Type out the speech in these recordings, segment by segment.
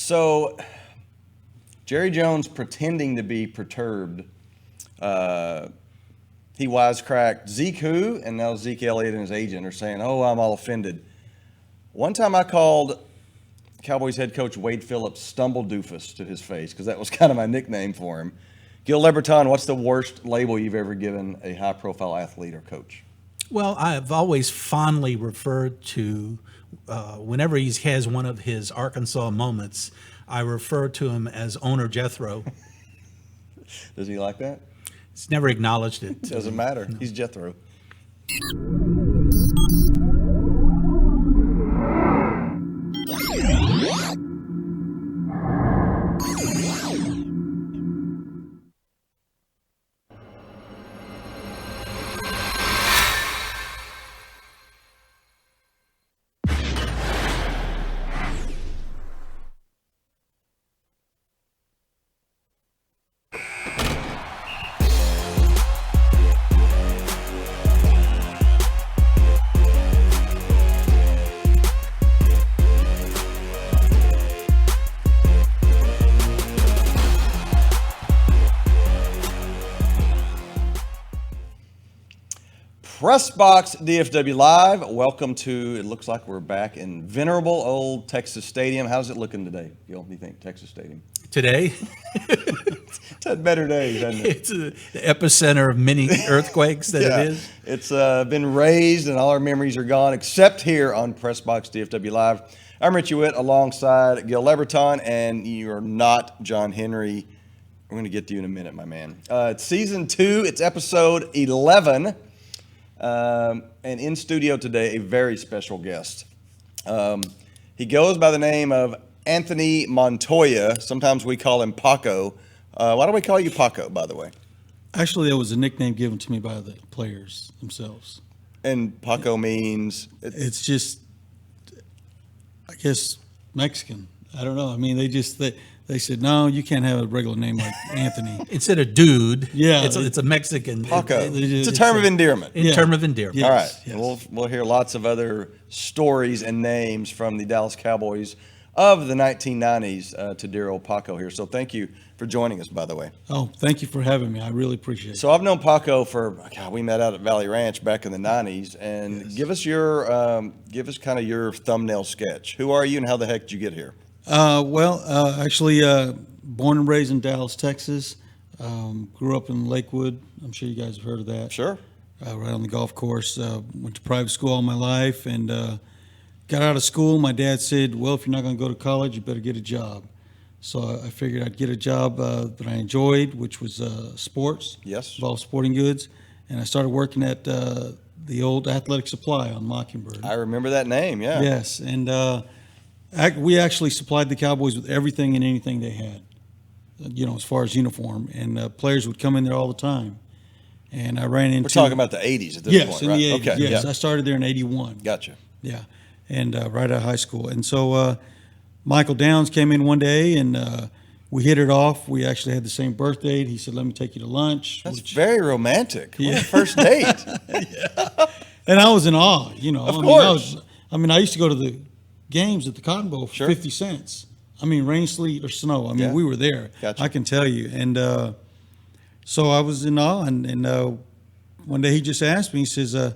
So, Jerry Jones pretending to be perturbed. He wisecracked Zeke who, and now Zeke Elliott and his agent are saying, "Oh, I'm all offended." One time I called Cowboys head coach Wade Phillips "Stumble Doofus" to his face because that was kind of my nickname for him. Gil Leberton, what's the worst label you've ever given a high-profile athlete or coach? Well, I've always fondly referred to, whenever he has one of his Arkansas moments, I refer to him as Owner Jethro. Does he like that? He's never acknowledged it. Doesn't matter. No. He's Jethro. PressBox DFW Live. Welcome to, it looks like we're back in venerable old Texas Stadium. How's it looking today, Gil? What do you think, Texas Stadium? Today? It's had better days, hasn't it? It's the epicenter of many earthquakes that it is. It's been raised and all our memories are gone, except here on PressBox DFW Live. I'm Richie Witt alongside Gil Leberton, and you're not John Henry. We're going to get to you in a minute, my man. It's season 2. It's episode 11. And in studio today, a very special guest. He goes by the name of Anthony Montoya. Sometimes we call him Paco. Why do we call you Paco, by the way? Actually, that was a nickname given to me by the players themselves. And Paco means? It's just, I guess, Mexican. I don't know. I mean, they said, no, you can't have a regular name like Anthony. Instead of dude, yeah, it's a Mexican. Paco. It's a term of endearment. Term of endearment. Yes, all right. Yes. We'll hear lots of other stories and names from the Dallas Cowboys of the 1990s to dear old Paco here. So thank you for joining us, by the way. Oh, thank you for having me. I really appreciate it. So I've known Paco we met out at Valley Ranch back in the 90s. And yes. Give us kind of your thumbnail sketch. Who are you and how the heck did you get here? Actually, born and raised in Dallas, Texas. Grew up in Lakewood. I'm sure you guys have heard of that. Sure. Right on the golf course. Went to private school all my life and got out of school. My dad said, well, if you're not going to go to college, you better get a job. So I figured I'd get a job that I enjoyed, which was sports. Yes. Involved sporting goods. And I started working at the old Athletic Supply on Mockingbird. I remember that name, yeah. Yes. And we actually supplied the Cowboys with everything and anything they had, as far as uniform. And players would come in there all the time. And I ran into... We're talking about the 80s at this point, right? Yes, in the 80s. Okay, yes, yeah. I started there in 81. Gotcha. Yeah, and right out of high school. And so Michael Downs came in one day, and we hit it off. We actually had the same birth date. He said, let me take you to lunch. That's very romantic. Yeah. What a first date. Yeah. And I was in awe, Of course. I used to go to the games at the Cotton Bowl for Sure. 50 cents. Rain, sleet, or snow. We were there. Gotcha. I can tell you. And so I was in awe. And one day he just asked me, he says,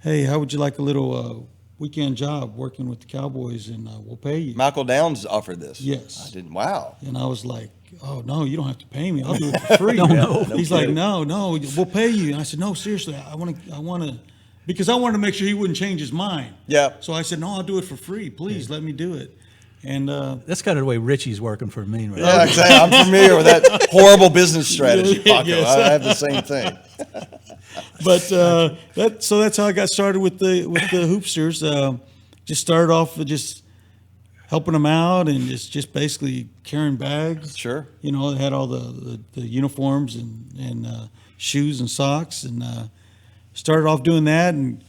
hey, how would you like a little weekend job working with the Cowboys, and we'll pay you? Michael Downs offered this. Yes. I didn't. Wow. And I was like, oh, no, you don't have to pay me. I'll do it for free. No He's like, no, we'll pay you. And I said, no, seriously, I want to, because I wanted to make sure he wouldn't change his mind. Yeah. So I said, no, I'll do it for free. Please let me do it. And that's kind of the way Richie's working for me right now. Yeah, exactly. I'm familiar with that horrible business strategy, Paco. Yes. I have the same thing. But so that's how I got started with the Hoopsters. Just started off with just helping them out and just basically carrying bags. Sure. They had all the uniforms and shoes and socks, and started off doing that. And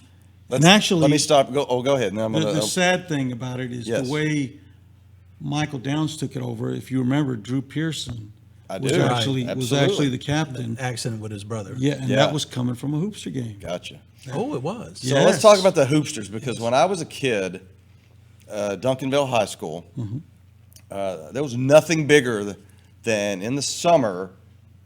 actually, let me stop. Go ahead. No, the sad thing about it is Yes. the way Michael Downs took it over. If you remember, Drew Pearson was do. actually the captain. Accident with his brother. Yeah, and that was coming from a Hoopster game. Gotcha. Oh, it was. So let's talk about the Hoopsters, because when I was a kid, Duncanville High School, there was nothing bigger than in the summer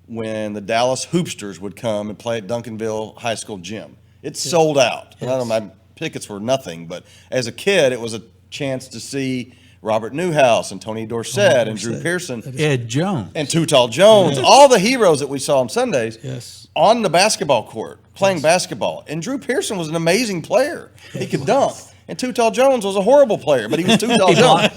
when the Dallas Hoopsters would come and play at Duncanville High School gym. It sold out. Yes. I don't know, my tickets were nothing, but as a kid, it was a chance to see Robert Newhouse and Tony Dorsett and Drew Pearson Ed Jones. and Too Tall Jones, all the heroes that we saw on Sundays Yes. on the basketball court playing basketball. And Drew Pearson was an amazing player. He could dunk. And Too Tall Jones was a horrible player, but he was Too Tall Jones.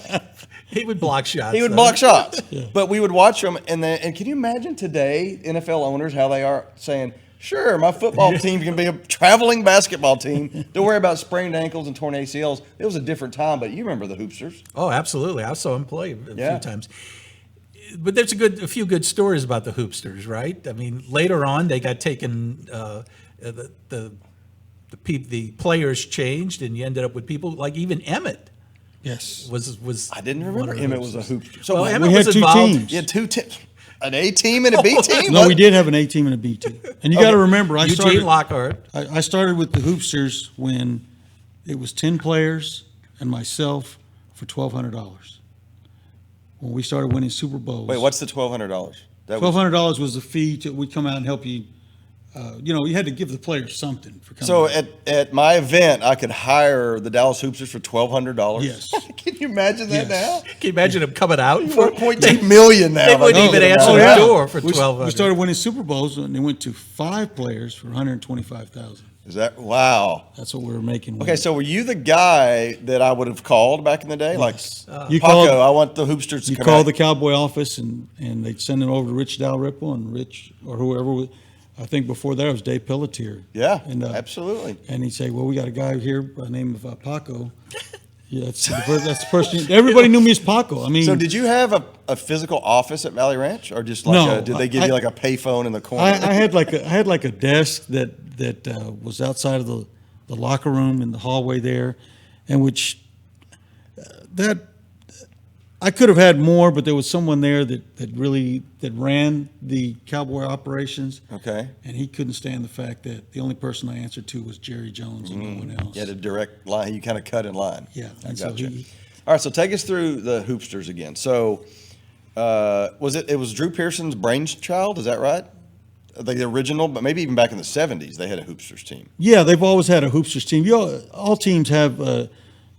He would block shots. He would though. block shots. But we would watch them. And can you imagine today, NFL owners, how they are saying, sure, my football team can be a traveling basketball team. Don't worry about sprained ankles and torn ACLs. It was a different time, but you remember the Hoopsters. Oh, absolutely. I saw him play a Yeah. few times. But there's a few good stories about the Hoopsters, right? I mean, later on they got taken. The players changed, and you ended up with people like even Emmett Yes. was. I didn't one remember of the Emmett was a Hoopsters. Hoopster. So Well, we Emmett had was two involved. teams. you had an A team and a B team? No, we did have an A team and a B team. And you got to remember, Eugene Lockhart. I started with the Hoopsters when it was 10 players and myself for $1,200. When we started winning Super Bowls. Wait, what's the $1,200? $1,200 was the fee we'd come out and help you. You had to give the players something for coming. So out. at my event, I could hire the Dallas Hoopsters for $1,200. Yes. Can you imagine that Yes. now? Can you imagine him coming out for $4.2 million now. They if I wouldn't can even get them answer all. the yeah. door for We $1,200. started winning Super Bowls and they went to 5 players for $125,000. Is that wow? That's what we were making. Okay, so were you the guy that I would have called back in the day? Yes. Like You Paco, called- I want the Hoopsters to You come call out. the Cowboy office and they'd send it over to Rich Dalrymple and Rich or whoever. I think before that it was Dave Pelletier. Yeah, and, absolutely. And he'd say, "Well, we got a guy here by the name of Paco." Yeah, that's the person. Everybody knew me as Paco. I mean, So did you have a physical office at Valley Ranch, or just like No, did they give you like a payphone in the corner? I had like a desk that was outside of the locker room in the hallway there, and which that I could have had more, but there was someone there that ran the Cowboy operations. Okay. And he couldn't stand the fact that the only person I answered to was Jerry Jones and no one else. You had a direct line. You kind of cut in line. Yeah, I and so got you. he- All right, so take us through the Hoopsters again. So it was Drew Pearson's brainchild? Is that right? The original, but maybe even back in the 70s, they had a Hoopsters team. Yeah, they've always had a Hoopsters team. All teams have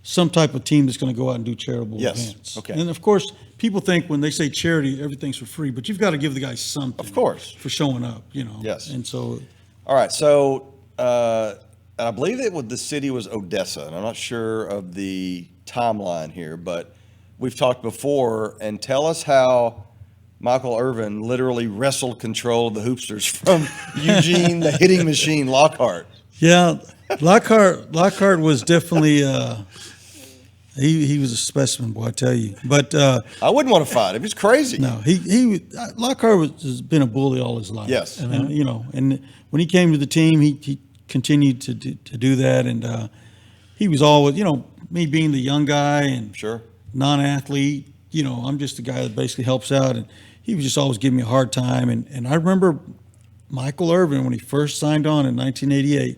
some type of team that's going to go out and do charitable Yes, events. okay. And of course, people think when they say charity, everything's for free, but you've got to give the guys something. Of course. For showing up, Yes. And so, All right, so I believe the city was Odessa, and I'm not sure of the timeline here, but we've talked before, and tell us how Michael Irvin literally wrestled control of the Hoopsters from Eugene, the hitting machine, Lockhart. yeah, Lockhart was definitely he was a specimen, boy, I tell you. But I wouldn't want to fight him. He's crazy. no, Lockhart has been a bully all his life. Yes. and and when he came to the team, he continued to do that, and he was always, me being the young guy and Sure. non-athlete, I'm just the guy that basically helps out, and he was just always giving me a hard time. And I remember Michael Irvin when he first signed on in 1988.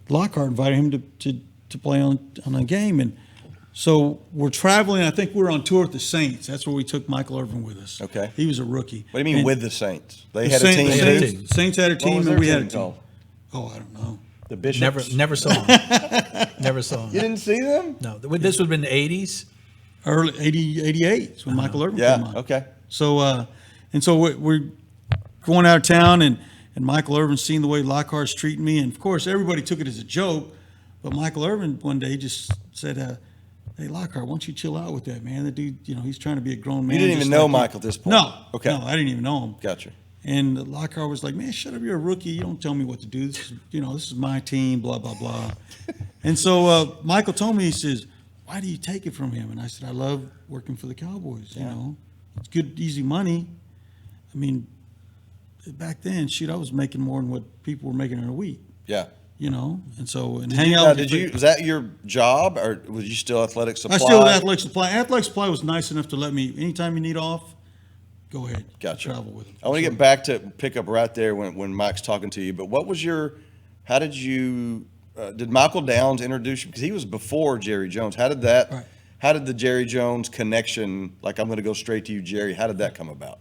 Lockhart invited him to play on a game, and so we're traveling. I think we were on tour with the Saints. That's where we took Michael Irvin with us. Okay. He was a rookie. What do you mean And with the Saints? They the had a team Saints, They had a too? team. Saints had a What team, was and their we had a team team. called? Oh, I don't know. The Bishops? Never saw him. Never saw him. You didn't see them? No, this would have been the 80s. Early 88 is when Michael Irvin came Yeah, on. okay. So we're going out of town, and Michael Irvin seeing the way Lockhart's treating me, and of course everybody took it as a joke, but Michael Irvin one day just said, "Hey Lockhart, why don't you chill out with that, man? The dude, he's trying to be a grown man." You didn't even just know like you." Michael at this point? No, Okay. no, I didn't even know him. Gotcha. And Lockhart was like, "Man, shut up! You're a rookie. You don't tell me what to do. This is my team. Blah blah blah." And so Michael told me, he says, "Why do you take it from him?" And I said, "I love working for the Cowboys. It's good, easy money. I mean, back then, shoot, I was making more than what people were making in a week. Yeah. And so and Did hang you, out. now, with did the- you? Was that your job, or was you still athletic supply? I still had athletic supply. Athletic supply was nice enough to let me anytime you need off, go ahead. Gotcha. Travel with them. I want to get back to pick up right there when Mike's talking to you. But what was how did you? Did Michael Downs introduce you? Because he was before Jerry Jones. How did that? Right. How did the Jerry Jones connection, like I'm going to go straight to you, Jerry, how did that come about?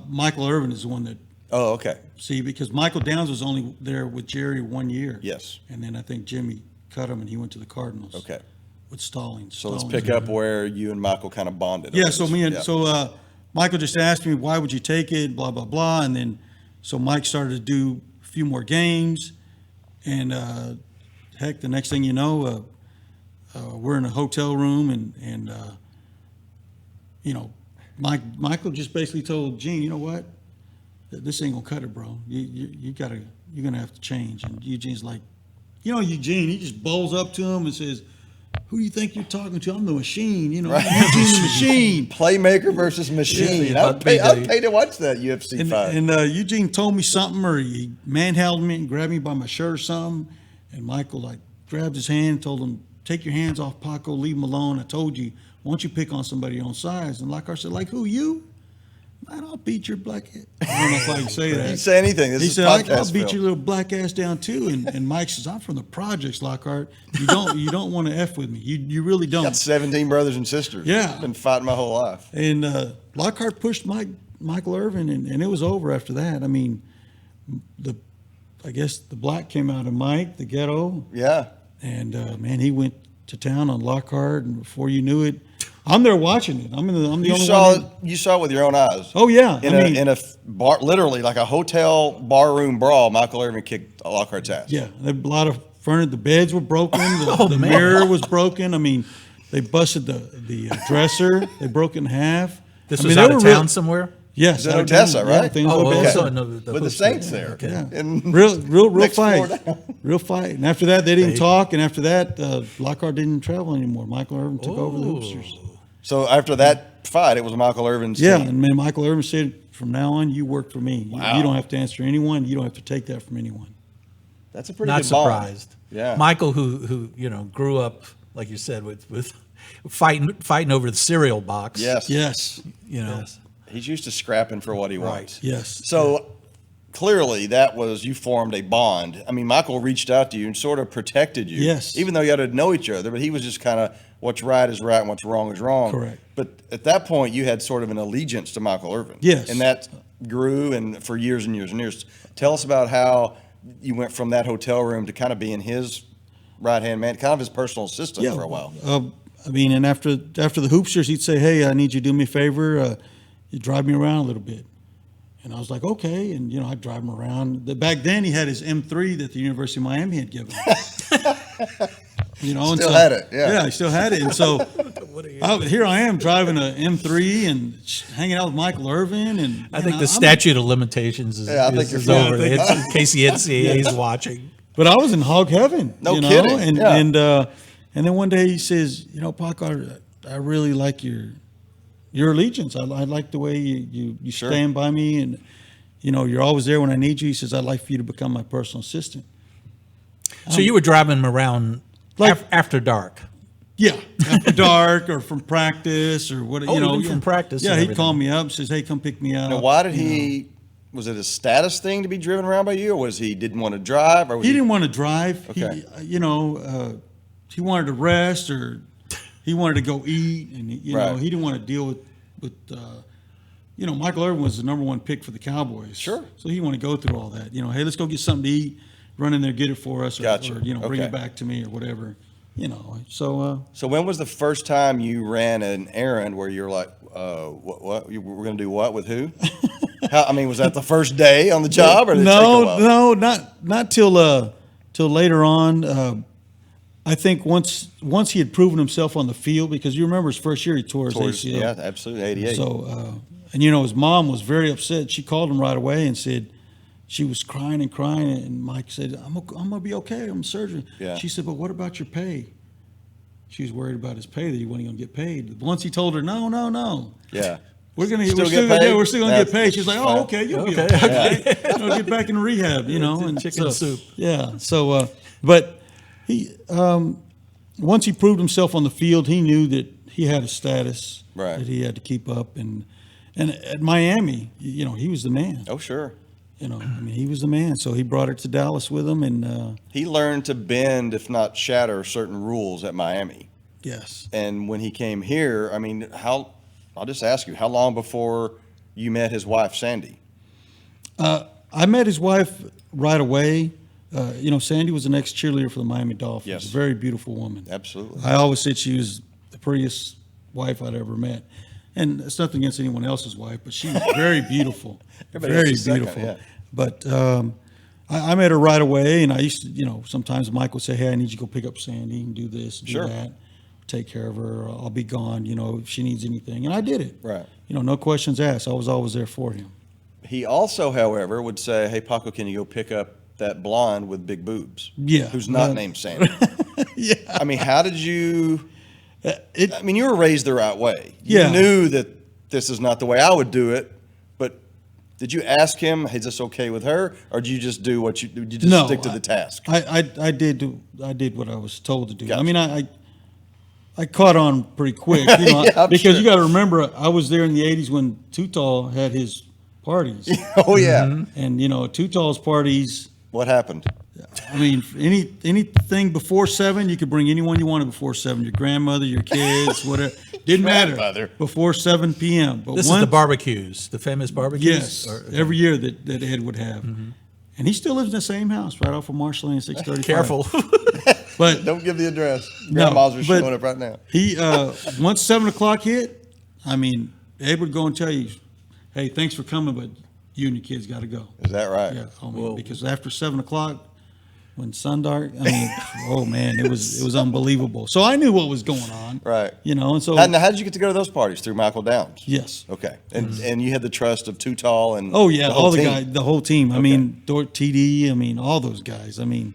Michael Irvin is the one that, Oh, okay. see, because Michael Downs was only there with Jerry 1 year. Yes. And then I think Jimmy cut him and he went to the Cardinals. Okay. With Stallings. So let's Stallings. pick up where you and Michael kind of bonded. Yeah, over so this. Michael just asked me, why would you take it, blah, blah, blah. And then, so Mike started to do a few more games. And heck, the next thing you know, we're in a hotel room and you know, Michael just basically told Gene, you know what? This ain't gonna cut it, bro. You're gonna have to change. And Eugene's like, you know, Eugene, he just bowls up to him and says, who do you think you're talking to? I'm the machine, you know, Right. Eugene the machine. Playmaker versus machine. Yeah, I'd pay to watch that UFC fight. And Eugene told me something, or he manhandled me and grabbed me by my shirt or something. And Michael like grabbed his hand and told him, take your hands off Paco, leave him alone. I told you, why don't you pick on somebody your own size? And Lockhart said, like who, you? Man, I'll beat your black ass. I don't know if I can say You that. can say anything. This He is said, podcast I'll beat film. your little black ass down too. And Mike says, I'm from the projects, Lockhart. You don't want to F with me. You really don't. Got 17 brothers and sisters. Yeah. Been fighting my whole life. And Lockhart pushed Michael Irvin, and it was over after that. I mean, I guess the black came out of Mike, the ghetto, Yeah. and man, he went to town on Lockhart, and before you knew it, I'm there watching it. I'm the You only saw one. it. You saw it with your own eyes. Oh yeah, In a bar, literally like a hotel barroom brawl. Michael Irvin kicked Lockhart's ass. yeah, a lot of furniture. The beds were broken. The man. mirror was broken. I mean, they busted the dresser. They broke it in half. This I was mean, out they of were town real- somewhere? Yes, It was in out of Odessa, town. right? Yeah, I think it was Oh, Odessa. okay. The With the hoops Saints there. there. Okay. And Real next floor fight. down. Real fight. And after that, they didn't talk. And after that, Lockhart didn't travel anymore. Michael Irvin took over the Hoopsters. So after that fight, it was Michael Irvin's Yeah, team. and man, Michael Irvin said, from now on, you work for me. Wow. You don't have to answer anyone. You don't have to take that from anyone. That's a pretty Not good bond. surprised. Yeah. Michael, who grew up, like you said, with fighting over the cereal box. Yes. Yes. Yes. He's used to scrapping for what he wants. Yes. So clearly you formed a bond. I mean, Michael reached out to you and sort of protected you. Yes. Even though you had to know each other, but he was just kind of what's right is right and what's wrong is wrong. Correct. But at that point, you had sort of an allegiance to Michael Irvin. Yes. And that grew and for years and years and years. Tell us about how you went from that hotel room to kind of being his right-hand man, kind of his personal assistant for a while. I mean, and after the Hoopsters, he'd say, hey, I need you to do me a favor. You drive me around a little bit. And I was like, okay. And, I'd drive him around. Back then, he had his M3 that the University of Miami had given him. Still had it, yeah. Yeah, I still had it. And so here I am driving a M3 and hanging out with Michael Irvin. And I think the statute of limitations is, I think is you're over. fine. It's, in case the NCAA is watching. But I was in hog heaven. No kidding, And, yeah. and then one day he says, Pac, I really like your allegiance. I like the way you Sure. stand by me, and you're always there when I need you. He says, I'd like for you to become my personal assistant. So you were driving him around after dark. Yeah, after dark or from practice or what. Even from practice Yeah, and he'd everything. call me up, says, hey, come pick me up. Now, why did he? Was it a status thing to be driven around by you, or was he didn't want to drive? Or was He didn't want to drive. Okay. He wanted to rest, or he wanted to go eat, and he didn't want to deal with. Michael Irvin was the number one pick for the Cowboys. Sure. So he wanted to go through all that. Hey, let's go get something to eat. Run in there, get it for us, or, Gotcha. or bring Okay. it back to me, or whatever. So So when was the first time you ran an errand where you're like, what? We're going to do what with who? Was that the first day on the job, or did it take a while? no, not till later on. I think once he had proven himself on the field, because you remember his first year he tore his ACL. Yeah, absolutely, 88. So, his mom was very upset. She called him right away and said she was crying, and Mike said, I'm gonna be okay. I'm surgery. Yeah. She said, but what about your pay? She was worried about his pay, that he wasn't gonna get paid. Once he told her, no. Yeah. We're Still still get paid? gonna get paid. She's like, Fine. oh, okay, you'll be okay. Get back in rehab, and Chicken soup. Yeah. So, but he once he proved himself on the field, he knew that he had a status Right. that he had to keep up, and at Miami, he was the man. Oh, sure. He was the man. So he brought it to Dallas with him, and He learned to bend, if not shatter, certain rules at Miami. Yes. And when he came here, I mean, I'll just ask you, how long before you met his wife, Sandy? I met his wife right away. Sandy was an ex-cheerleader for the Miami Dolphins. Yes. A very beautiful woman. Absolutely. I always said she was the prettiest wife I'd ever met. And it's nothing against anyone else's wife, but she was very beautiful. Everybody Very else's second, beautiful. yeah. But I met her right away, and I used to, sometimes Mike would say, hey, I need you to go pick up Sandy and do this, do Sure. that, take care of her. I'll be gone, if she needs anything. And I did it. Right. No questions asked. I was always there for him. He also, however, would say, hey, Paco, can you go pick up that blonde with big boobs? Yeah. Who's not named Sandy? Yeah. I mean, how did you... you were raised the right way. Yeah. You knew that this is not the way I would do it, but did you ask him, is this okay with her, or did you just do what you just No, stick to the task? I did what I was told to do. Gotcha. I mean, I caught on pretty quick, Yeah, I'm because sure. you got to remember, I was there in the '80s when Tutal had his parties, Oh, yeah. and Tutal's parties. What happened? I mean, anything before 7, you could bring anyone you wanted before 7. Your grandmother, your kids, whatever. Didn't matter. Grandmother. Before 7 p.m. But This is the barbecues, the famous barbecues? Yes, Or- every year that Ed would have. And he still lives in the same house right off of Marshall Lane 635. Careful. But Don't give the address. No, Grandmas are but- showing up right now. he, once 7 o'clock hit, I mean, Ed would go and tell you, hey, thanks for coming, but you and your kids got to go. Is that right? Yeah, because after 7 o'clock, when sun dark, I mean, oh man, it was unbelievable. So I knew what was going on. Right. And so Now, how did you get to go to those parties? Through Michael Downs? yes. Okay. And you had the trust of Tutal and Oh yeah, the whole all the team. guys, the whole team. I mean, Dort TD, I mean, all those guys. I mean,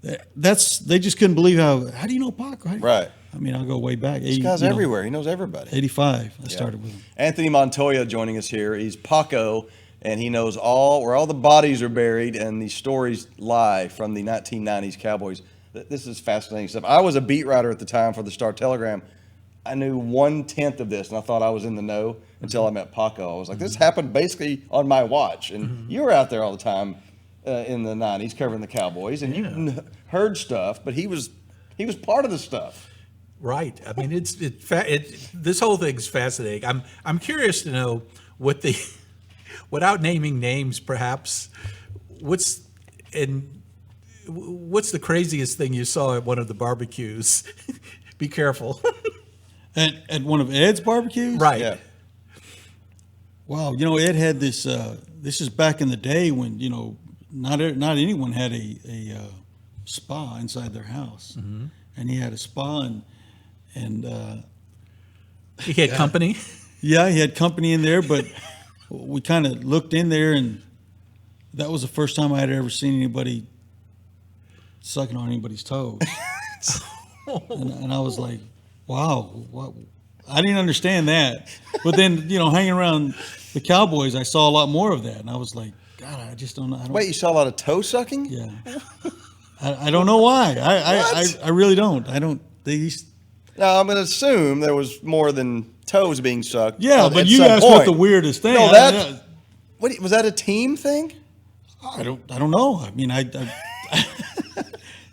they just couldn't believe how do you know Pac, right? Right. I mean, I'll go way back. This guy's everywhere. He knows everybody. 85, I started with him. Anthony Montoya joining us here. He's Paco, and he knows where all the bodies are buried and the stories lie from the 1990s Cowboys. This is fascinating stuff. I was a beat writer at the time for the Star-Telegram. I knew 1/10 of this, and I thought I was in the know until I met Paco. I was like, this happened basically on my watch. And you were out there all the time in the 90s covering the Cowboys, and you heard stuff, but he was part of the stuff. Right. I mean, this whole thing's fascinating. I'm curious to know what the, without naming names, perhaps, what's the craziest thing you saw at one of the barbecues? Be careful. At one of Ed's barbecues? Right. Yeah. Wow, Ed had this. This is back in the day when not anyone had a spa inside their house, and he had a spa and He had company. yeah, he had company in there, but we kind of looked in there, and that was the first time I had ever seen anybody sucking on anybody's toes, and I was like, wow, what? I didn't understand that. But then, hanging around the Cowboys, I saw a lot more of that. And I was like, God, I just don't know. Wait, you saw a lot of toe sucking? Yeah. I don't know why. I really don't. I don't. Now, I'm going to assume there was more than toes being sucked. Yeah, at but you some asked what point. the weirdest thing. No, what was that a team thing? I don't know. I mean,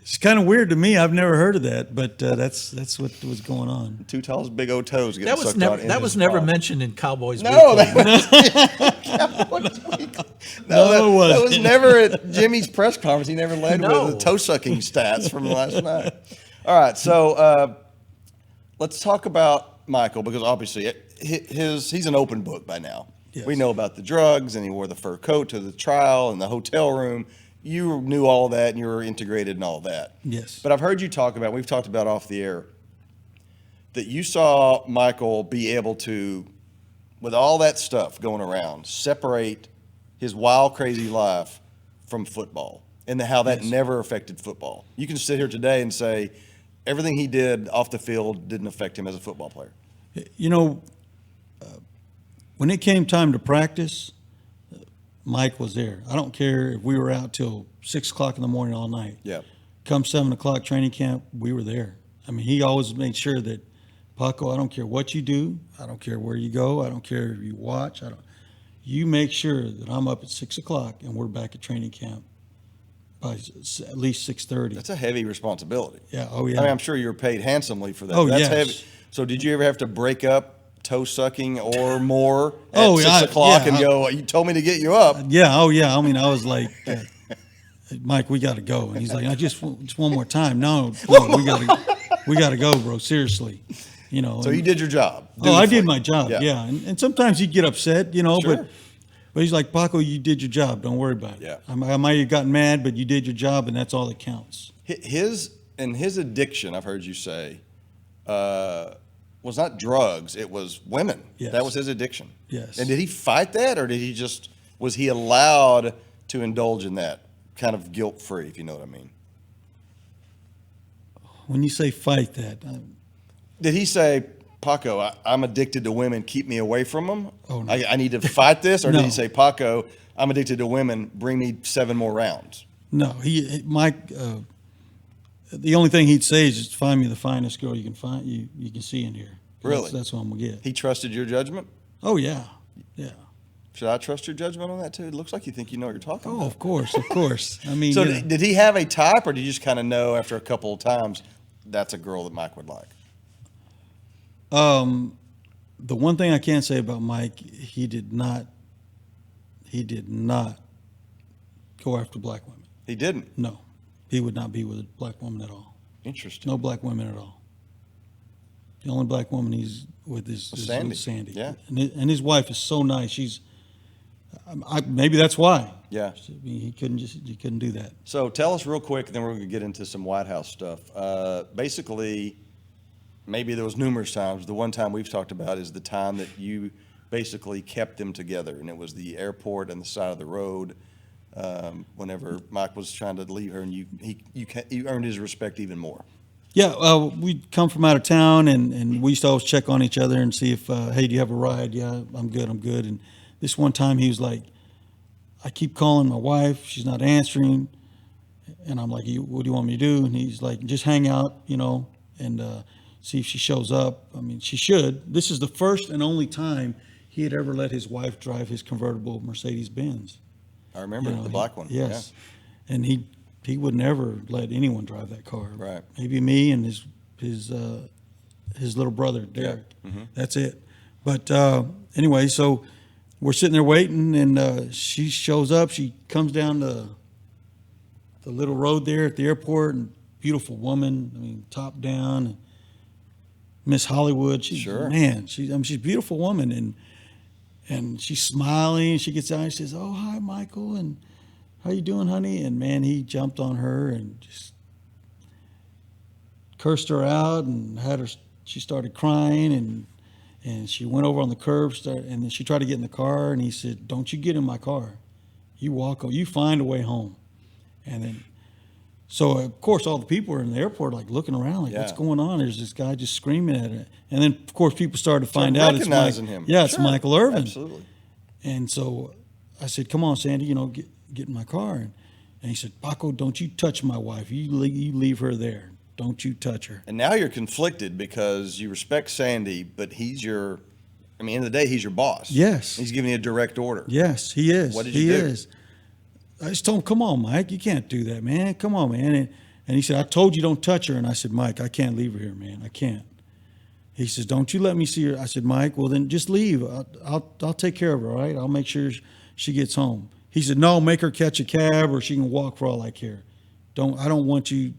it's kind of weird to me. I've never heard of that, but that's what was going on. Tutal's big old toes getting That was sucked never on. in that his was never bra. mentioned in Cowboys No, Weekly. Cowboys Weekly. No, that it wasn't. that was never at Jimmy's press conference. He never led No. with the toe sucking stats from last night. All right, so let's talk about Michael, because obviously he's an open book by now. Yes. We know about the drugs, and he wore the fur coat to the trial and the hotel room. You knew all that, and you were integrated in all that. Yes. But I've heard you talk about, we've talked about off the air, that you saw Michael be able to, with all that stuff going around, separate his wild, crazy life from football, and how that never affected football. You can sit here today and say everything he did off the field didn't affect him as a football player. When it came time to practice, Mike was there. I don't care if we were out till 6 o'clock in the morning all night. Yeah. Come 7 o'clock training camp, we were there. I mean, he always made sure that, Paco, I don't care what you do. I don't care where you go. I don't care if you watch. You make sure that I'm up at 6 o'clock and we're back at training camp by at least 6:30. That's a heavy responsibility. Yeah. Oh yeah. I mean, I'm sure you're paid handsomely for that. Oh, That's yes. heavy. So did you ever have to break up toe sucking or more at Oh, 6 yeah, o'clock yeah, and go, you told me to get you up? Yeah. Oh yeah. I mean, I was like, Mike, we got to go. And he's like, just one more time. No, we got to go, bro. Seriously. You know. So you did your job. Oh, I dutifully. did my job. Yeah. And sometimes he'd get upset, you know, Sure. but he's like, Paco, you did your job. Don't worry about it. Yeah. I might have gotten mad, but you did your job, and that's all that counts. His addiction, I've heard you say, was not drugs. It was women. Yes. That was his addiction. Yes. And did he fight that, or was he allowed to indulge in that, kind of guilt free, if you know what I mean? When you say fight that, Did he say, Paco, I'm addicted to women, keep me away from them? Oh, no. I need to fight this? Or did No. he say, Paco, I'm addicted to women, bring me 7 more rounds? no, Mike. The only thing he'd say is just find me the finest girl you can find. You can see in here. Really? That's what I'm gonna get. He trusted your judgment? Oh yeah, yeah. Should I trust your judgment on that too? It looks like you think you know what you're talking Oh, about. of course, of course. I mean, So you know, did he have a type, or did you just kind of know after a couple of times that's a girl that Mike would like? the one thing I can say about Mike, he did not go after black women. He didn't. No, he would not be with a black woman at all. Interesting. No black women at all. The only black woman he's with is Sandy. Sandy. Yeah. And his wife is so nice. Maybe that's why. Yeah. I mean, he couldn't do that. So tell us real quick, and then we're going to get into some White House stuff. Basically, maybe there was numerous times. The one time we've talked about is the time that you basically kept them together, and it was the airport and the side of the road. Whenever Mike was trying to leave her, and you earned his respect even more. Yeah, we'd come from out of town, and we used to always check on each other and see if, hey, do you have a ride? Yeah, I'm good. And this one time he was like, I keep calling my wife. She's not answering. And I'm like, what do you want me to do? And he's like, just hang out, and see if she shows up. I mean, she should. This is the first and only time he had ever let his wife drive his convertible Mercedes-Benz. I remember the black one. Yes. Yeah. And he would never let anyone drive that car. Right. Maybe me and his little brother, Derek. Yeah. Mm-hmm. That's it. But anyway, so we're sitting there waiting, and she shows up. She comes down the little road there at the airport, and beautiful woman. I mean, top down. And Miss Hollywood. Sure. Man, she's a beautiful woman, and she's smiling. She gets out and she says, "Oh, hi, Michael, and how you doing, honey?" And man, he jumped on her and just cursed her out and had her. She started crying, and she went over on the curb, and then she tried to get in the car, and he said, "Don't you get in my car. You walk. You find a way home." And then, so of course, all the people were in the airport, like looking around, like, what's going on? There's this guy just screaming at her. And then, of course, people started to find out recognizing him. Yeah, it's Sure. Michael Irvin. Absolutely. And so I said, "Come on, Sandy, get in my car." And he said, "Paco, don't you touch my wife. You leave her there. Don't you touch her." And now you're conflicted because you respect Sandy, but he's end of the day, he's your boss. Yes. He's giving you a direct order. Yes, he is. What did you do? He is. I just told him, "Come on, Mike, you can't do that, man. Come on, man." And he said, "I told you don't touch her." And I said, "Mike, I can't leave her here, man. I can't." He says, "Don't you let me see her." I said, "Mike, well then just leave. I'll take care of her, all right? I'll make sure she gets home." He said, "No, make her catch a cab or she can walk for all I care. I don't want to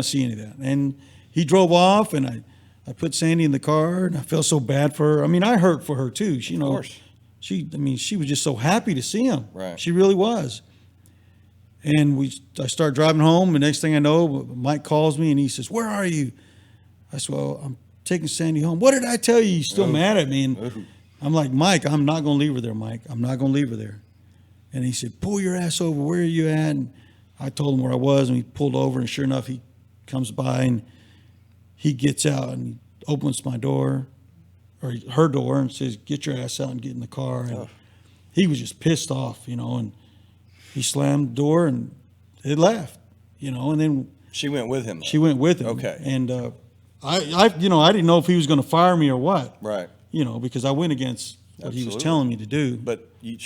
see any of that." And he drove off, and I put Sandy in the car, and I felt so bad for her. I mean, I hurt for her too. She, Of course. she was just so happy to see him. Right. She really was. And I start driving home, and next thing I know, Mike calls me, and he says, "Where are you?" I said, "Well, I'm taking Sandy home." "What did I tell you?" He's still mad at me. And I'm like, "Mike, I'm not going to leave her there, Mike. I'm not going to leave her there." And he said, "Pull your ass over. Where are you at?" And I told him where I was, and he pulled over, and sure enough, he comes by, and he gets out, and he opens my door, or her door, and says, "Get your ass out and get in the car." And he was just pissed off, and he slammed the door, and it left, and then She went with him. she went with him. Okay. And I didn't know if he was going to fire me or what. Right. Because I went against what he was Absolutely. telling me to do. But I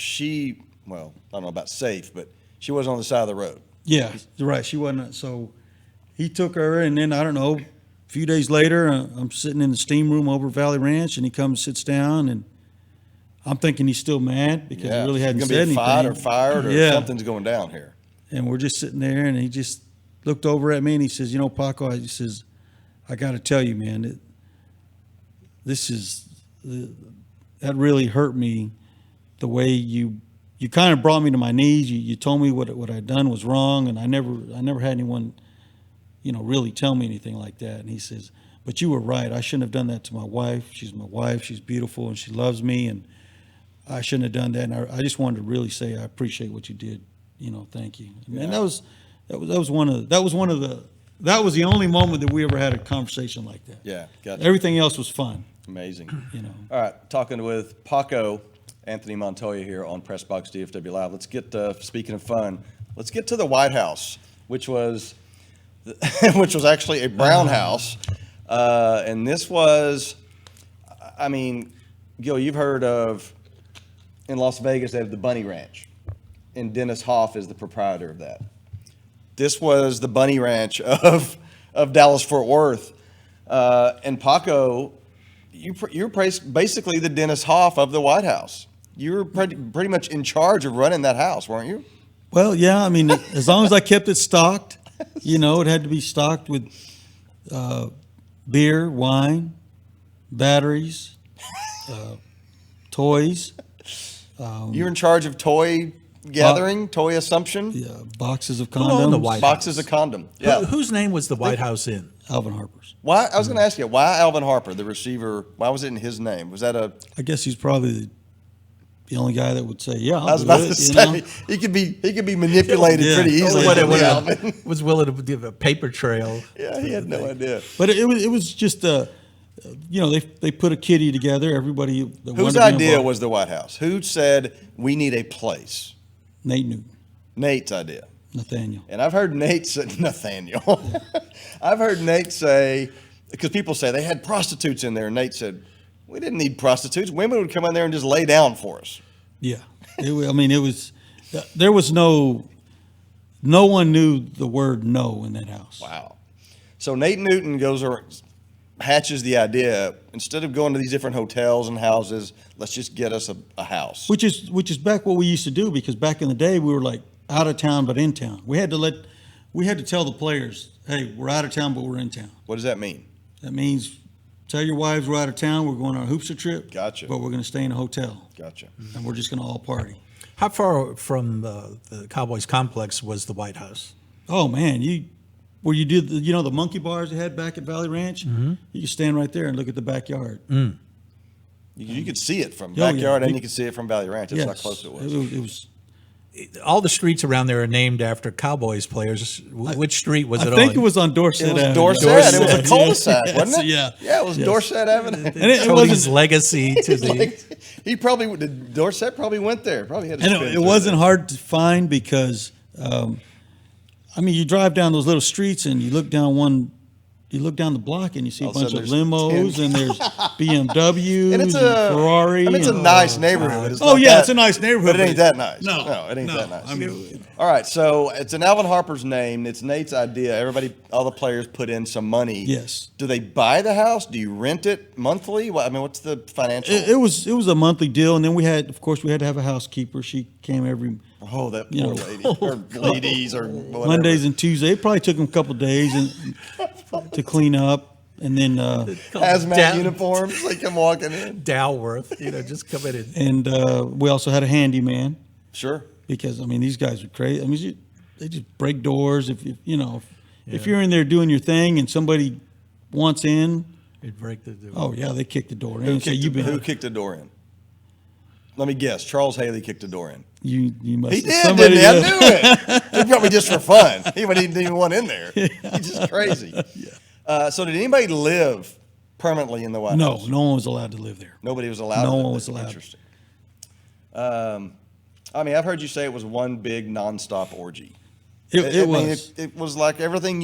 don't know about safe, but she was on the side of the road. Yeah, you're right. She wasn't. So he took her, and then I don't know. A few days later, I'm sitting in the steam room over Valley Ranch, and he comes, sits down, and I'm thinking he's still mad because he really hadn't He's said gonna be anything. or fired, or Yeah. something's going down here. And we're just sitting there, and he just looked over at me, and he says, "You know, Paco," he says, "I got to tell you, man, that really hurt me. The way you kind of brought me to my knees. You told me what I'd done was wrong, and I never had anyone, really tell me anything like that." And he says, "But you were right. I shouldn't have done that to my wife. She's my wife. She's beautiful, and she loves me, and I shouldn't have done that. And I just wanted to really say I appreciate what you did. Thank you." And that was the only moment that we ever had a conversation like that. Yeah, gotcha. Everything else was fun. Amazing. All right, talking with Paco Anthony Montoya here on PressBox DFW Live. Let's get speaking of fun. Let's get to the White House, which was actually a brown house, and this was, I mean, Gil, you've heard of in Las Vegas they have the Bunny Ranch, and Dennis Hoff is the proprietor of that. This was the Bunny Ranch of Dallas-Fort Worth, and Paco, you're basically the Dennis Hoff of the White House. You were pretty much in charge of running that house, weren't you? Well, yeah. I mean, as long as I kept it stocked, it had to be stocked with beer, wine, batteries, toys. You're in charge of toy gathering, toy assumption, Yeah, boxes of Who owned the condoms. White boxes of condom. Yeah. Whose name was the White House in? Alvin Harper's. Why? I was going to ask you, why Alvin Harper, the receiver? Why was it in his name? Was that a? I guess he's probably the only guy that would say, "Yeah, I'll I was do about it," to you say know? he could be manipulated Yeah. pretty easily. What- by what- Alvin. was willing to give a paper trail. Yeah, he had no idea. But it was just they put a kitty together. Everybody. That Whose wanted to be idea involved. was the White House? Who said we need a place? Nate Newton, Nate's idea. Nathaniel? And I've heard Nate say, Nathaniel. I've heard Nate say, because people say they had prostitutes in there, and Nate said, we didn't need prostitutes. Women would come in there and just lay down for us. Yeah, it was. There was no one knew the word no in that house. Wow. So Nate Newton goes or hatches the idea, instead of going to these different hotels and houses, let's just get us a house. Which is back what we used to do, because back in the day we were like out of town but in town. We had to tell the players, hey, we're out of town but we're in town. What does that mean? That means tell your wives we're out of town, we're going on a hoopster trip. Gotcha. But we're going to stay in a hotel. Gotcha. And we're just going to all party. How far from the Cowboys complex was the White House? Oh man, where you did the monkey bars they had back at Valley Ranch, you could stand right there and look at the backyard. You could see it from Oh, yeah. backyard, and you could see it from Valley Ranch. That's how Yes. close it was. It was. All the streets around there are named after Cowboys players. Which street was I it think on? it was on Dorset It was Avenue. Dorset. It was a Yes, cul-de-sac, yes, wasn't it? Yeah. Yeah, it was Yes. Dorset Avenue. And it Cody's wasn't. legacy to the. Dorset probably went there. Probably had. And it wasn't hard to find because, you drive down those little streets and you look down the block and you see a All of a bunch of sudden limos there's and there's BMWs And and it's a Ferrari. it's a and- nice neighborhood. It's Oh not yeah, that- it's a nice neighborhood, but it ain't that nice. No, it ain't that nice. I mean, All right, so it's in Alvin Harper's name. It's Nate's idea. All the players put in some money. Yes. Do they buy the house? Do you rent it monthly? What's the financial? it was a monthly deal, and then we had to have a housekeeper. She came every Oh, that You poor know. lady or ladies or whatever. Mondays and Tuesdays. It probably took them a couple of days to clean up, and then hazmat uniforms. They come walking in. Dalworth, just come in and and we also had a handyman. Sure. Because these guys are crazy. They just break doors. If you're in there doing your thing and somebody wants in, it'd break the door. oh yeah, they kick the door in. Who and say, who kicked the door in? Let me guess. Charles Haley kicked the door in. You must. He did, somebody, didn't he? I knew it. He probably just for fun. He didn't even want in there. He's just crazy. So did anybody live permanently in the White No, House? no one was allowed to live there. Nobody was allowed. No to live one was there. allowed. Interesting. I've heard you say it was one big nonstop orgy. It was. It was like everything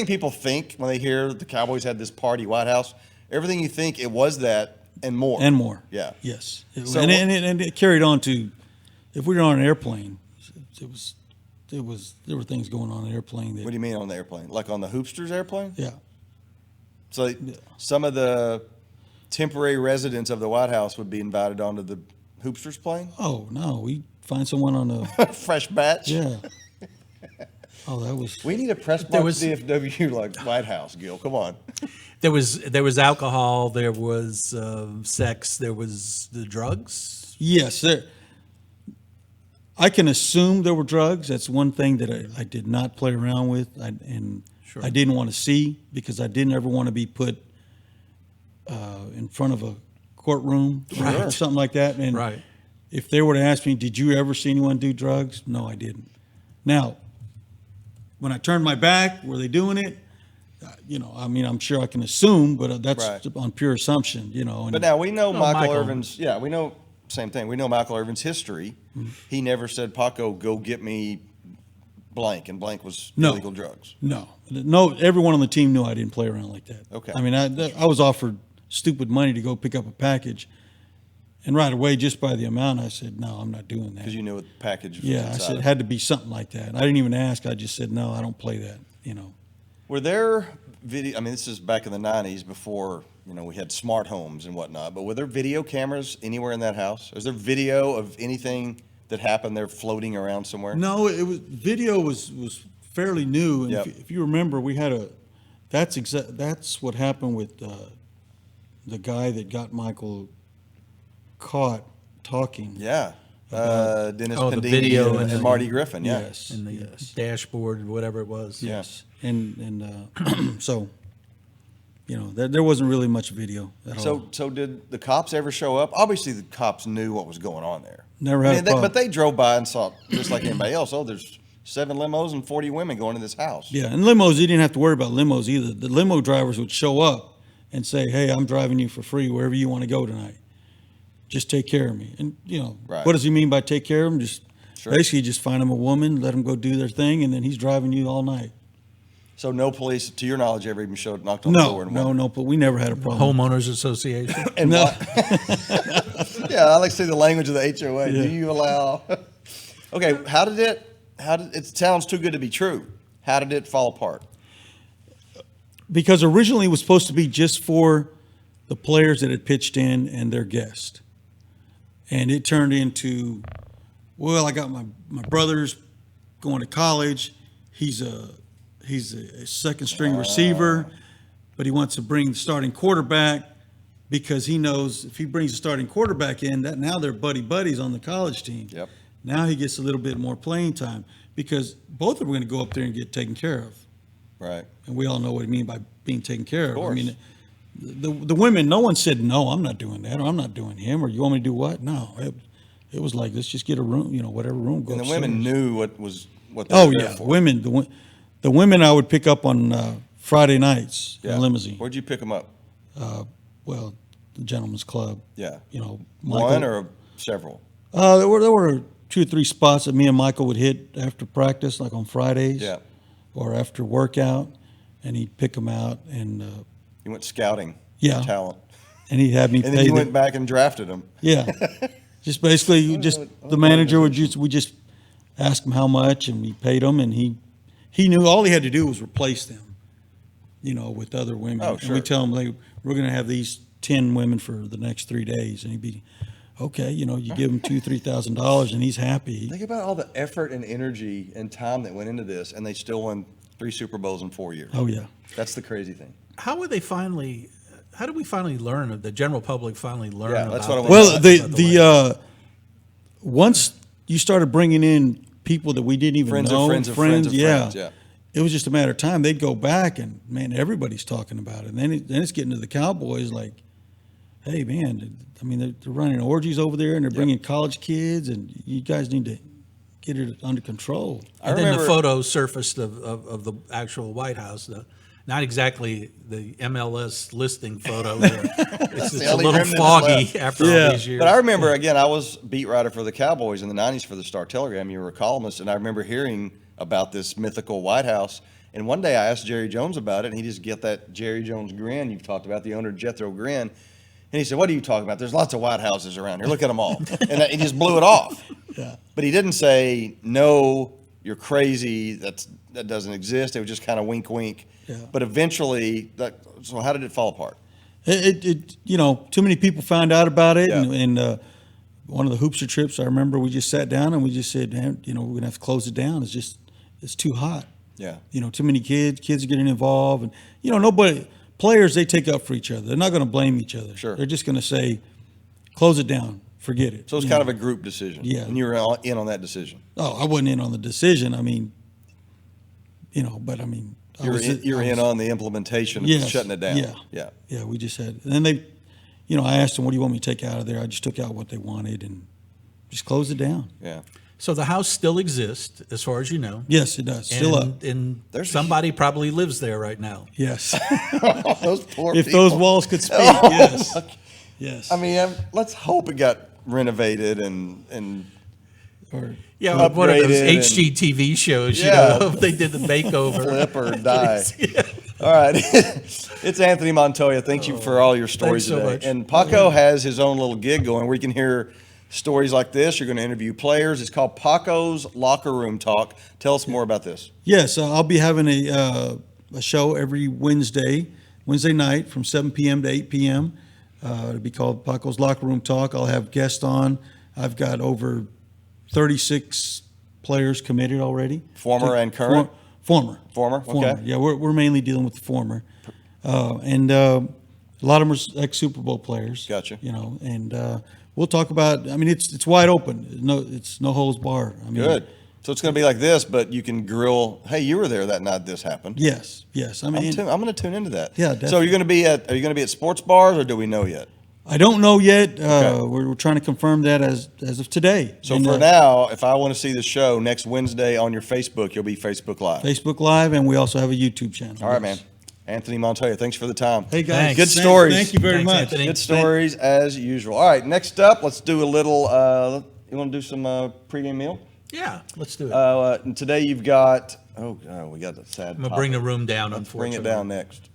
people think when they hear the Cowboys had this party White House. Everything you think it was that and more. And more. Yeah. Yes. So And it carried on to, if we were on an airplane, it was there were things going on in the airplane What that, do you mean on the airplane? Like on the Hoopsters airplane? yeah. So some of the temporary residents of the White House would be invited onto the Hoopsters plane? Oh, no, we find someone on the, Fresh batch? yeah. Oh, that was, We need a PressBox DFW like White House, Gil. Come on. There was alcohol, there was sex, there was the drugs. yes, I can assume there were drugs. That's one thing that I did not play around with, and Sure. I didn't want to see because I didn't ever want to be put in front of a courtroom or Right. something like that. And Right. if they were to ask me, did you ever see anyone do drugs? No, I didn't. Now, when I turned my back, were they doing it? I mean, I'm sure I can assume, but that's Right. on pure assumption, And But now we know No, Michael Michael. Irvin's, yeah, we know, same thing. We know Michael Irvin's history. He never said, Paco, go get me blank, and blank was No. illegal drugs. No, everyone on the team knew I didn't play around like that. Okay. I mean, I was offered stupid money to go pick up a package, and right away, just by the amount, I said, no, I'm not doing that. Because you knew what the package was Yeah, I inside. said it had to be something like that. I didn't even ask. I just said, no, I don't play that, Were there video, I mean, this is back in the 90s before, we had smart homes and whatnot, but were there video cameras anywhere in that house? Is there video of anything that happened there floating around somewhere? No, video was fairly new, and Yep. if you remember, we had that's what happened with the guy that got Michael caught talking. Yeah. Dennis Oh, the Pandini video and, and and the- Marty Griffin, yeah. Yes, In the yes. dashboard, whatever it was. Yeah. Yes, and so, there wasn't really much video at all. So did the cops ever show up? Obviously, the cops knew what was going on there. Never had a problem. But they drove by and saw, just like anybody else, there's 7 limos and 40 women going to this house. Yeah, and limos, you didn't have to worry about limos either. The limo drivers would show up and say, hey, I'm driving you for free wherever you want to go tonight. Just take care of me. And, Right. what does he mean by take care of him? Just Sure. basically just find him a woman, let them go do their thing, and then he's driving you all night. So no police, to your knowledge, ever even knocked on the door and wondered? No, but we never had a problem. Homeowners Association. And No. yeah, I like to see the language of the HOA. Yeah. Do you allow? Okay, how did it sounds too good to be true. How did it fall apart? Because originally it was supposed to be just for the players that had pitched in and their guest. And it turned into, well, I got my brothers going to college. He's a second string receiver, but he wants to bring the starting quarterback because he knows if he brings the starting quarterback in, that now they're buddies on the college team. Yep. Now he gets a little bit more playing time because both of them are going to go up there and get taken care of. Right. And we all know what I mean by being taken care of. course. I mean, the women, no one said, no, I'm not doing that, or I'm not doing him, or you want me to do what? No. It was like, let's just get a room, whatever room. Go And the upstairs. women knew what they Oh, were there yeah. for. Women, the women I would pick up on Friday nights in Yeah. a limousine. Where'd you pick them up? Well, the gentleman's club. Yeah. Michael. One or several? There were 2 or 3 spots that me and Michael would hit after practice, like on Fridays. Yeah. Or after workout, and he'd pick them out, and You went scouting. Yeah. For talent. and he'd have me And then pay you the, went back and drafted them. yeah, just basically the manager would just ask him how much, and we paid him, and he knew all he had to do was replace them, with other women. Oh, And sure. we tell him we're going to have these 10 women for the next 3 days, and he'd be, okay, you give him $2,000-$3,000, and he's happy. Think about all the effort and energy and time that went into this, and they still won 3 Super Bowls in 4 years. Oh yeah. That's the crazy thing. How did we finally learn, the general public finally learn Yeah, about that's what I this? want Well, to the once you started bringing in people that we didn't even Friends know, of friends of friends of yeah, friends, yeah. it was just a matter of time. They'd go back, and man, everybody's talking about it. And then it's getting to the Cowboys, like, hey, man, I mean, they're running orgies over there, and they're bringing college kids, and you guys need to get it under control. I And then the remember- photos surfaced of the actual White House, not exactly the MLS listing photo. It's the a only little remnant foggy left. after Yeah. all these years. But I remember, again, I was beat writer for the Cowboys in the 90s for the Star-Telegram. You were a columnist, and I remember hearing about this mythical White House. And one day I asked Jerry Jones about it, and he just get that Jerry Jones grin you've talked about, the owner Jethro grin. And he said, what are you talking about? There's lots of White Houses around here. Look at them all. And he just blew it off. Yeah. But he didn't say, no, you're crazy, that doesn't exist. It was just kind of wink, wink. Yeah. But eventually, so how did it fall apart? Too many people found out about it, Yeah. and one of the Hoopster trips, I remember we just sat down and we just said, we're gonna have to close it down. It's too hot. Yeah. Too many kids are getting involved, and players, they take up for each other. They're not going to blame each other. Sure. They're just going to say, close it down, forget it. So it's kind of a group decision. Yeah. And you were in on that decision. Oh, I wasn't in on the decision. But You were in on the implementation of Yes. shutting it down. Yeah. Yeah, we just had, and then I asked them, what do you want me to take out of there? I just took out what they wanted and just closed it down. Yeah. So the house still exists, as far as you know. Yes, it does. Still up. And There's a- somebody probably lives there right now. Yes. Those poor If people. those walls could speak, yes. Yes. I mean, let's hope it got renovated and Or, Yeah, one of those Upgraded and- HGTV shows, Yeah. they did the makeover. flip or die. All right. It's Anthony Montoya. Thank you for all your stories thanks so today. much. And Paco has his own little gig going where you can hear stories like this. You're going to interview players. It's called Paco's Locker Room Talk. Tell us more about this. yes, I'll be having a show every Wednesday night from 7 p.m. to 8 p.m. It'll be called Paco's Locker Room Talk. I'll have guests on. I've got over 36 players committed already. Former and current? Former. Former, okay. Yeah, we're mainly dealing with the former. And a lot of them are ex-Super Bowl players. Gotcha. And we'll talk about, it's wide open. It's no holds barred. Good. So it's going to be like this, but you can grill, hey, you were there that night this happened. Yes. I'm going to tune into that. Yeah, So definitely. are you going to be at sports bars or do we know yet? I don't know yet. Okay. We're trying to confirm that as of today. So And, for now, if I want to see the show next Wednesday on your Facebook, you'll be Facebook Live. Facebook Live, and we also have a YouTube channel. All right, man. Anthony Montoya, thanks for the time. Hey guys, Thanks. Good stories. Thank you very Thanks, much. Anthony. Good stories as usual. All right, next up, let's do a little. You want to do some pregame meal? Yeah, let's do it. And today you've got. We got the sad. I'm going to bring the room down, Let's bring unfortunately. it down next.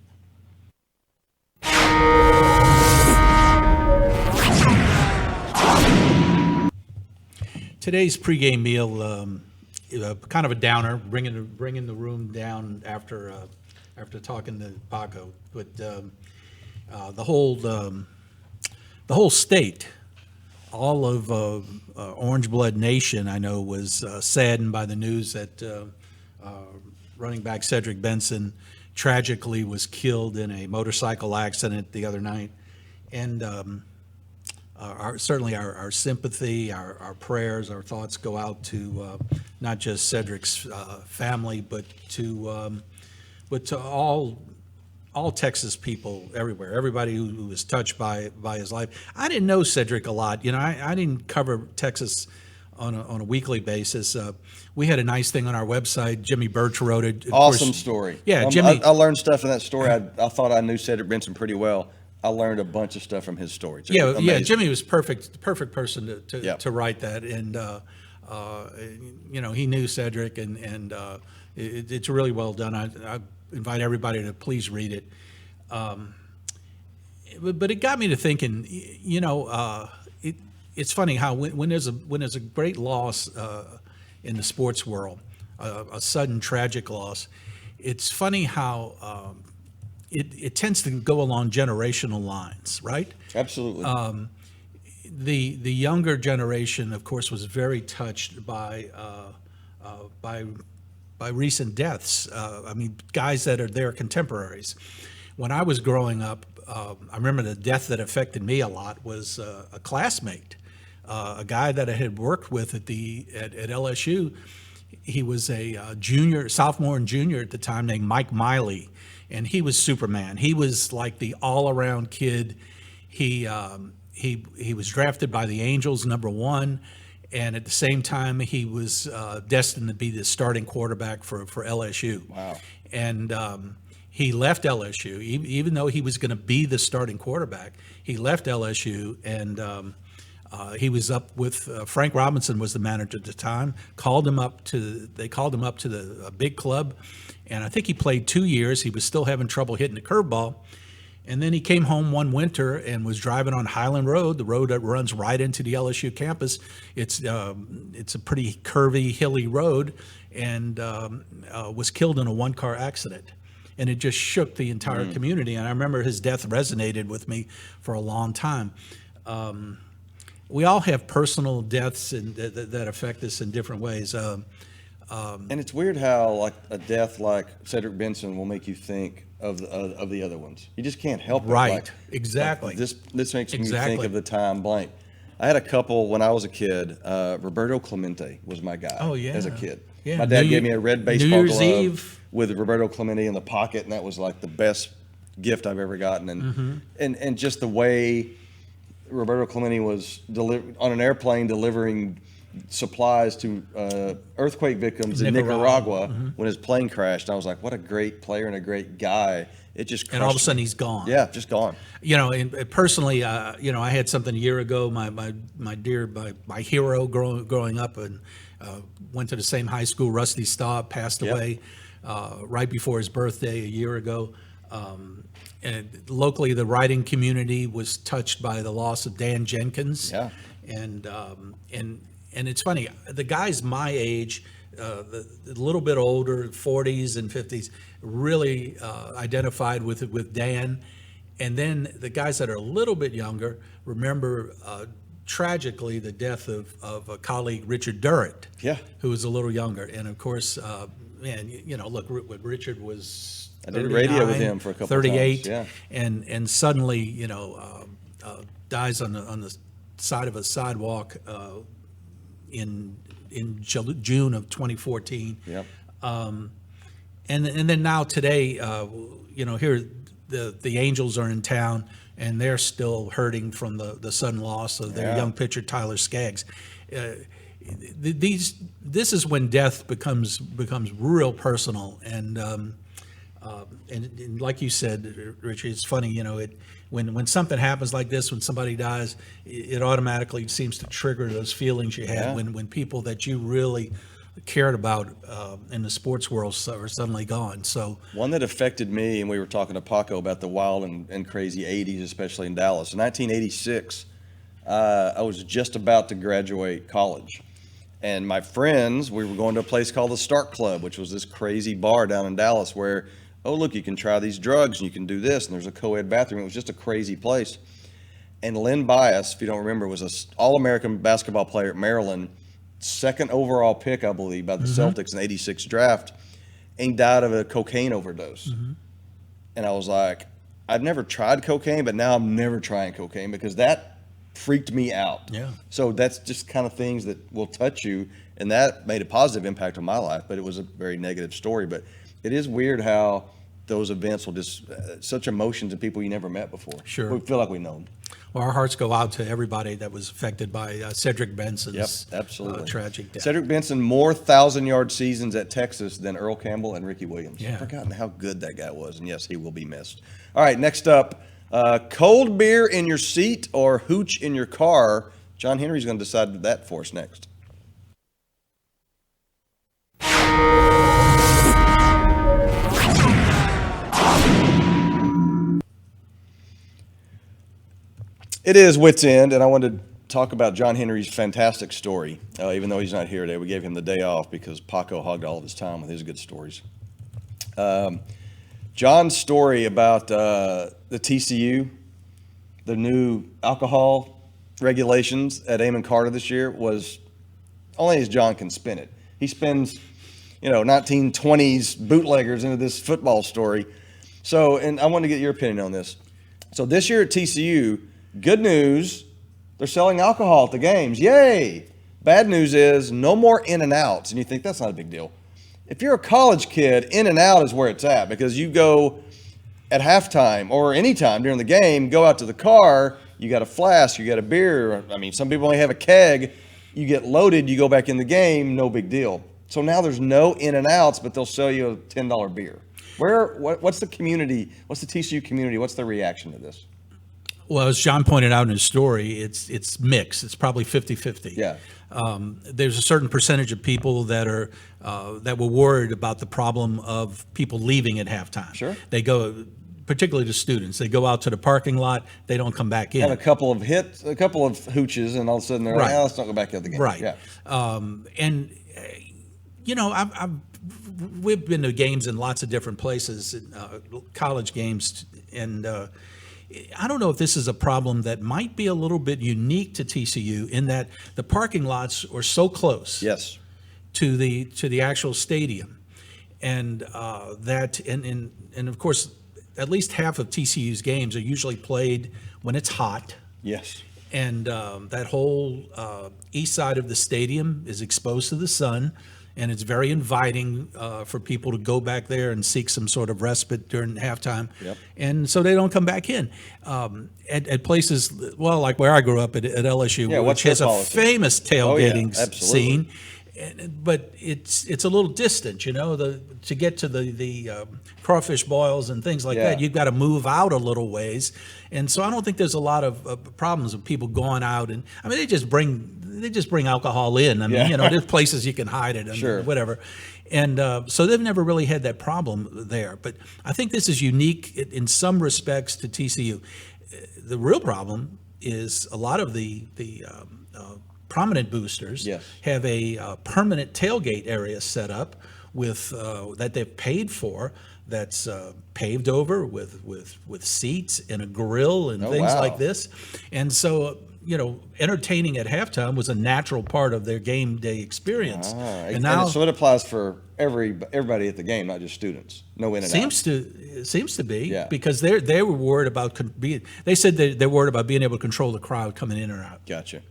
Today's pregame meal, kind of a downer, bringing the room down after talking to Paco. But the whole state, all of Orange Blood Nation, I know, was saddened by the news that running back Cedric Benson tragically was killed in a motorcycle accident the other night, and certainly our sympathy, our prayers, our thoughts go out to not just Cedric's family, but to all Texas people everywhere, everybody who was touched by his life. I didn't know Cedric a lot. I didn't cover Texas on a weekly basis. We had a nice thing on our website. Jimmy Birch wrote it. Of Awesome course- story. Yeah, Jimmy. I learned stuff in that story. I thought I knew Cedric Benson pretty well. I learned a bunch of stuff from his story. Just Yeah, amazing. Jimmy was perfect person Yeah. to write that, and he knew Cedric, and it's really well done. I invite everybody to please read it. But it got me to thinking. It's funny how when there's a great loss in the sports world, a sudden tragic loss, it's funny how it tends to go along generational lines, right? Absolutely. The younger generation, of course, was very touched by recent deaths. Guys that are their contemporaries. When I was growing up, I remember the death that affected me a lot was a classmate, a guy that I had worked with at LSU. He was a sophomore and junior at the time, named Mike Miley, and he was Superman. He was like the all-around kid. He was drafted by the Angels, #1, and at the same time, he was destined to be the starting quarterback for LSU. Wow. And he left LSU, even though he was going to be the starting quarterback. He left LSU, and he was up with Frank Robinson was the manager at the time. They called him up to the big club, and I think he played 2 years. He was still having trouble hitting the curveball. And then he came home one winter and was driving on Highland Road, the road that runs right into the LSU campus. It's a pretty curvy, hilly road, and was killed in a one-car accident. And it just shook the entire community. And I remember his death resonated with me for a long time. We all have personal deaths that affect us in different ways. And it's weird how like a death like Cedric Benson will make you think of the other ones. You just can't help it. Right, Like, exactly. this makes me Exactly. think of the time blank. I had a couple when I was a kid. Roberto Clemente was my guy. Oh, yeah. As a kid. Yeah, My dad New gave me a red baseball Year's glove Eve. with Roberto Clemente in the pocket, and that was like the best gift I've ever gotten. And and just the way Roberto Clemente was on an airplane delivering supplies to earthquake victims in Nicaragua when his plane crashed. I was like, what a great player and a great guy. It just crushed And all of a sudden me. he's gone. Yeah, just gone. And personally, I had something a year ago. My hero growing up, and went to the same high school. Rusty Staub passed away right before his birthday a year ago. And locally, the writing community was touched by the loss of Dan Jenkins. Yeah. And it's funny, the guys my age, a little bit older, 40s and 50s, really identified with Dan. And then the guys that are a little bit younger remember tragically the death of a colleague, Richard Durrett, who was a little younger. And of course, look, Richard was I did radio with him for a couple 38, times. Yeah. and suddenly, dies on the side of a sidewalk in June of 2014. Yep. And then now today, here the Angels are in town, and they're still hurting from the sudden loss of their young pitcher Tyler Skaggs. This is when death becomes real personal, and like you said, Richard, it's funny, when something happens like this, when somebody dies, it automatically seems to trigger those feelings you had when people that you really cared about in the sports world are suddenly gone. So one that affected me, and we were talking to Paco about the wild and crazy 80s, especially in Dallas. In 1986, I was just about to graduate college. And my friends, we were going to a place called the Stark Club, which was this crazy bar down in Dallas where, oh, look, you can try these drugs and you can do this, and there's a co-ed bathroom. It was just a crazy place. And Len Bias, if you don't remember, was an All-American basketball player at Maryland, second overall pick, I believe, by the Celtics in the 86 draft, and he died of a cocaine overdose. And I was like, I've never tried cocaine, but now I'm never trying cocaine because that freaked me out. Yeah. So that's just kind of things that will touch you, and that made a positive impact on my life, but it was a very negative story. But it is weird how those events will just such emotions in people you never met before. Sure. We feel like we know them. Well, our hearts go out to everybody that was affected by Cedric Benson's absolutely. Tragic death. Cedric Benson, more 1,000-yard seasons at Texas than Earl Campbell and Ricky Williams. Yeah. I've forgotten how good that guy was, and yes, he will be missed. All right, next up, cold beer in your seat or hooch in your car. John Henry's going to decide that for us next. It is Wits End, and I wanted to talk about John Henry's fantastic story. Even though he's not here today, we gave him the day off because Paco hogged all of his time with his good stories. John's story about the TCU, the new alcohol regulations at Amon Carter this year was only as John can spin it. He spins, 1920s bootleggers into this football story. So, and I want to get your opinion on this. So this year at TCU, good news, they're selling alcohol at the games. Yay! Bad news is no more in and outs. And you think that's not a big deal. If you're a college kid, in and out is where it's at because you go at halftime or any time during the game, go out to the car, you got a flask, you got a beer. I mean, some people only have a keg. You get loaded, you go back in the game, no big deal. So now there's no in and outs, but they'll sell you a $10 beer. What's the community? What's the TCU community? What's their reaction to this? Well, as John pointed out in his story, it's mixed. It's probably 50-50. Yeah. There's a certain percentage of people that were worried about the problem of people leaving at halftime. Sure. They go particularly to students. They go out to the parking lot, they don't come back in. Have a couple of hits, a couple of hooches, and all of a sudden they're like, Right. oh, let's not go back to the game. Right. Yeah. We've been to games in lots of different places, college games, and I don't know if this is a problem that might be a little bit unique to TCU in that the parking lots are so close Yes. to the actual stadium, and and of course, at least half of TCU's games are usually played when it's hot. Yes. And that whole east side of the stadium is exposed to the sun, and it's very inviting for people to go back there and seek some sort of respite during halftime. Yep. And so they don't come back in. At places, well, like where I grew up at LSU, Yeah, what's which has their a policy? famous tailgating absolutely. scene. But it's a little distant, to get to the crawfish boils and things like Yeah. that. You've got to move out a little ways, and so I don't think there's a lot of problems of people going out and they just bring alcohol in. Yeah. There's places you can hide it and Sure. whatever, and so they've never really had that problem there. But I think this is unique in some respects to TCU. The real problem is a lot of the prominent boosters Yes. have a permanent tailgate area set up with that they've paid for, that's paved over with seats and a grill and things wow. like this. And so entertaining at halftime was a natural part of their game day experience. And now, so it applies for everybody at the game, not just students. No in and out. Seems to be, Yeah. because they were worried about they said they're worried about being able to control the crowd coming in or out. Gotcha.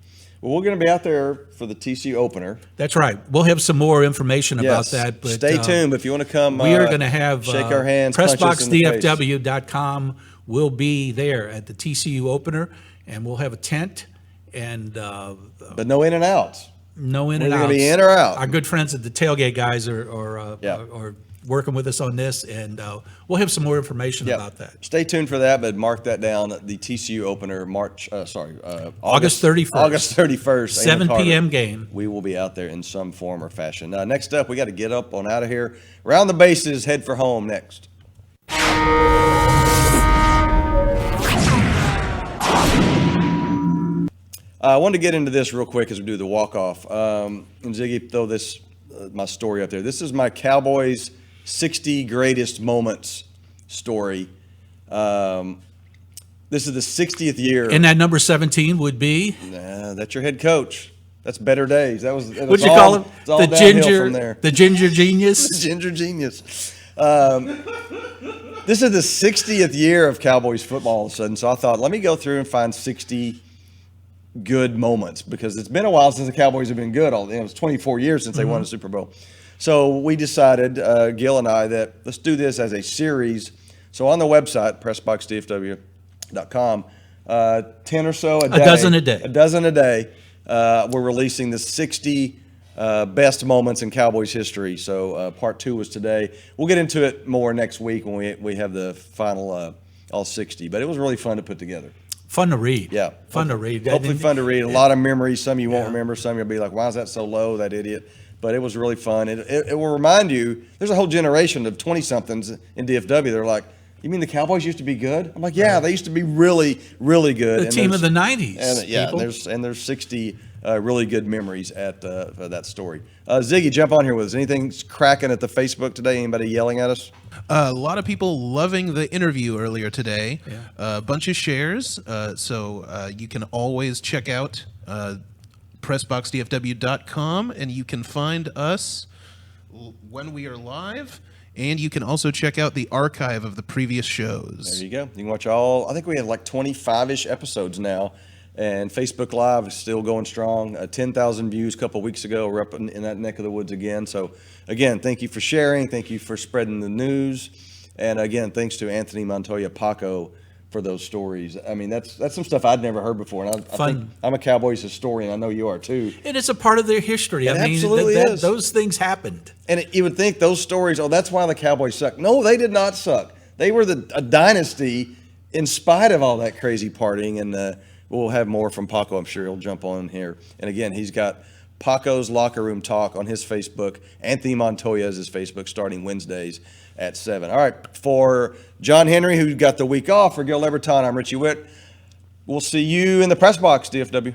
Well, we're going to be out there for the TCU opener. That's right. We'll have some more information about Yes. that. But stay tuned if you want to come. We are going to have shake our hands. punch us in the face. PressBoxDFW.com will be there at the TCU opener, and we'll have a tent and But no in and outs. no in and We're out. going to be in or out. Our good friends at the Tailgate guys are working with us on this, and we'll have some more information Yep. about that. Stay tuned for that, but mark that down. The TCU opener, August 31st. August 31st. 7 Carter. p.m. game. We will be out there in some form or fashion. Next up, we got to get up on out of here. Round the bases, head for home next. I wanted to get into this real quick as we do the walk-off. And Ziggy, throw this, my story up there. This is my Cowboys 60 greatest moments story. This is the 60th year. And that number 17 would be? That's your head coach. That's better days. What'd you call him? It's all The downhill ginger, from there. the ginger genius. The ginger genius. This is the 60th year of Cowboys football all of a sudden. So I thought, let me go through and find 60 good moments, because it's been a while since the Cowboys have been good. It was 24 years since they won a Super Bowl. So we decided, Gil and I, that let's do this as a series. So on the website, PressBoxDFW.com, 10 or so a day. A dozen a day. A dozen a day. We're releasing the 60 best moments in Cowboys history. So part 2 was today. We'll get into it more next week when we have the final all 60. But it was really fun to put together. Fun to read. Yeah. Fun to read. Hopefully fun to read. A lot of memories. Some you won't remember. Some you'll be like, why is that so low, that idiot? But it was really fun. It will remind you, there's a whole generation of 20-somethings in DFW. They're like, you mean the Cowboys used to be good? I'm like, yeah, they used to be really, really good. The team of the 90s. And there's 60 really good memories at that story. Ziggy, jump on here with us. Anything cracking at the Facebook today? Anybody yelling at us? A lot of people loving the interview earlier today. Yeah. A bunch of shares. So you can always check out PressBoxDFW.com, and you can find us when we are live. And you can also check out the archive of the previous shows. There you go. You can watch all, I think we have like 25-ish episodes now. And Facebook Live is still going strong. 10,000 views a couple weeks ago. We're up in that neck of the woods again. So, again, thank you for sharing. Thank you for spreading the news. And, again, thanks to Anthony Montoya Paco for those stories. I mean, that's some stuff I'd never heard before. And I think I'm a Cowboys historian. I know you are, too. And it's a part of their history. It absolutely is. Those things happened. And you would think those stories, that's why the Cowboys suck. No, they did not suck. They were a dynasty in spite of all that crazy partying. And we'll have more from Paco. I'm sure he'll jump on here. And again, he's got Paco's Locker Room Talk on his Facebook. Anthony Montoya is his Facebook starting Wednesdays. at 7. All right, for John Henry, who got the week off, for Gil Leberton, I'm Richie Witt. We'll see you in the press box, DFW.